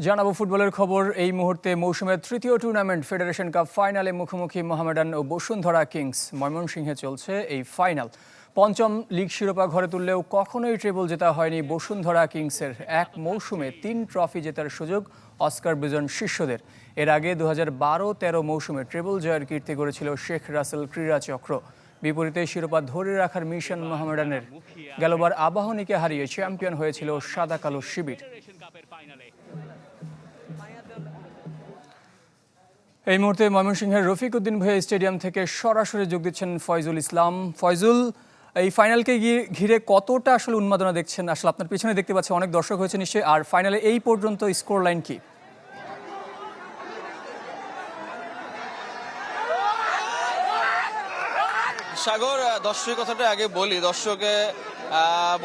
জানাবো ফুটবলের খবর। এই মুহূর্তে মৌসুমের তৃতীয় টুর্নামেন্ট ফেডারেশন কাপ ফাইনালে মুখোমুখি মোহামেডান ও বসুন্ধরা কিংস। ময়মনসিংহে চলছে এই ফাইনাল। পঞ্চম লিগ শিরোপা ঘরে তুললেও কখনোই ট্রেবল জেতা হয়নি বসুন্ধরা কিংসের। এক মৌসুমে 3 ট্রফি জেতার সুযোগ অস্কার বিজন শিষ্যদের। এর আগে 2012-13 মৌসুমে ট্রেবল জয়ের কীর্তি গড়েছিল শেখ রাসেল ক্রীড়া চক্র। বিপরীতে শিরোপা ধরে রাখার মিশন মোহামেডানের। গেলবার আবাহনীকে হারিয়ে চ্যাম্পিয়ন হয়েছিল সাদা কালো শিবির। এই মুহূর্তে ময়মনসিংহের রফিক উদ্দিন ভাইয়া স্টেডিয়াম থেকে সরাসরি যোগ দিচ্ছেন ফয়জুল ইসলাম। ফয়জুল, এই ফাইনালকে ঘিরে কতটা আসলে উন্মাদনা দেখছেন? আসলে আপনার পিছনে দেখতে পাচ্ছি অনেক দর্শক হয়েছে নিশ্চয়ই। আর ফাইনালে এই পর্যন্ত স্কোর লাইন কি? সাগর, দর্শকের কথাটা আগে বলি। দর্শকে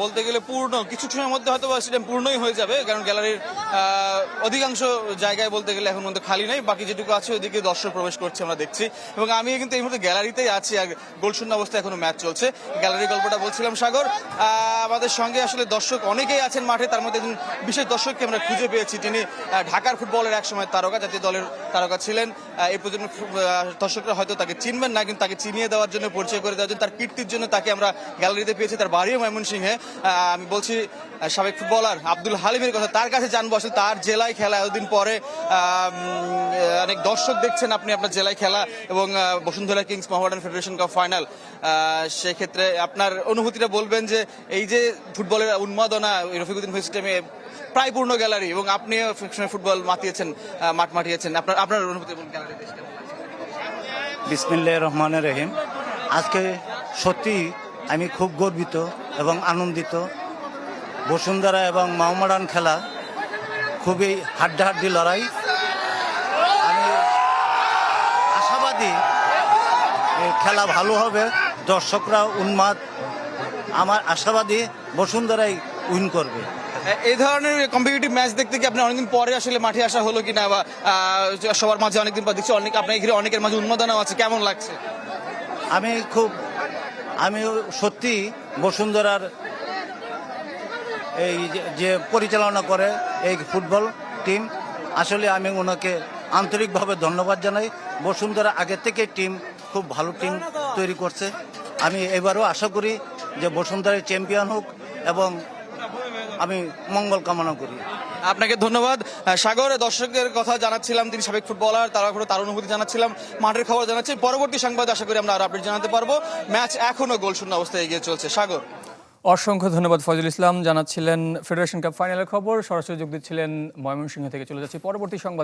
বলতে গেলে পূর্ণ কিছু সময়ের মধ্যে হয়তো স্টেডিয়াম পূর্ণই হয়ে যাবে, কারণ গ্যালারির অধিকাংশ জায়গায় বলতে গেলে এখন মধ্যে খালি নেই। বাকি যেটুকু আছে ওইদিকে দর্শক প্রবেশ করছে আমরা দেখছি, এবং আমি কিন্তু এই মুহূর্তে গ্যালারিতেই আছি। আর গোলশূন্য অবস্থায় এখনো ম্যাচ চলছে। গ্যালারির গল্পটা বলছিলাম সাগর। আমাদের সঙ্গে আসলে দর্শক অনেকেই আছেন মাঠে। তার মধ্যে একজন বিশেষ দর্শককে আমরা খুঁজে পেয়েছি, তিনি ঢাকার ফুটবলের একসময় তারকা, জাতীয় দলের তারকা ছিলেন। এই প্রজন্মের দর্শকরা হয়তো তাকে চিনবেন না, কিন্তু তাকে চিনিয়ে দেওয়ার জন্য, পরিচয় করে দেওয়ার জন্য, তার কীর্তির জন্য তাকে আমরা গ্যালারিতে পেয়েছি। তার বাড়িও ময়মনসিংহে। আমি বলছি সাবেক ফুটবলার আব্দুল হালিমের কথা। তার কাছে জানবো আসলে তার জেলায় খেলা, এতদিন পরে অনেক দর্শক দেখছেন আপনি আপনার জেলায় খেলা, এবং Bashundhara kings Mohammedan federation cup final. সেক্ষেত্রে আপনার অনুভূতিটা বলবেন যে এই যে ফুটবলের উন্মাদনা, রফিকুদ্দিন ভাই স্টেডিয়ামে প্রায় পূর্ণ গ্যালারি, এবং আপনি ফুটবল মাতিয়েছেন, মাঠ মাতিয়েছেন, আপনার অনুভূতি বলুন। বিসমিল্লাহির রহমানির রহিম। আজকে সত্যি আমি খুব গর্বিত এবং আনন্দিত। বসুন্ধরা এবং মোহামেডান খেলা খুবই হাড্ডাহাড্ডি লড়াই। আমি আশাবাদী খেলা ভালো হবে, দর্শকরা উন্মাদ। আমার আশাবাদী বসুন্ধরাই উইন করবে। এই ধরনের কম্পিটিটিভ ম্যাচ দেখতে কি আপনার অনেকদিন পরে আসলে মাঠে আসা হলো কিনা, বা সবার মাঝে অনেকদিন পর দেখছি আপনার ঘিরে অনেকের মাঝে উন্মাদনাও আছে, কেমন লাগছে? আমি সত্যি বসুন্ধরার এই যে পরিচালনা করে এই ফুটবল টিম, আসলে আমি ওনাকে আন্তরিকভাবে ধন্যবাদ জানাই। বসুন্ধরা আগের থেকে টিম খুব ভালো টিম তৈরি করছে। আমি এবারও আশা করি যে বসুন্ধরায় চ্যাম্পিয়ন হোক, এবং আমি মঙ্গল কামনা করি। আপনাকে ধন্যবাদ সাগর। দর্শকের কথা জানাচ্ছিলাম, তিনি সাবেক ফুটবলার, তার অনুভূতি জানাচ্ছিলাম, মাঠের খবর জানাচ্ছি। পরবর্তী সংবাদ আশা করি আমরা আর আপডেট জানাতে পারবো। ম্যাচ এখনো গোলশূন্য অবস্থায় এগিয়ে চলছে। সাগর, অসংখ্য ধন্যবাদ ফয়জুল ইসলাম। জানাচ্ছিলেন ফেডারেশন কাপ ফাইনালের খবর। সরাসরি যোগ দিচ্ছিলেন ময়মনসিংহ থেকে। চলে যাচ্ছি পরবর্তী সংবাদ।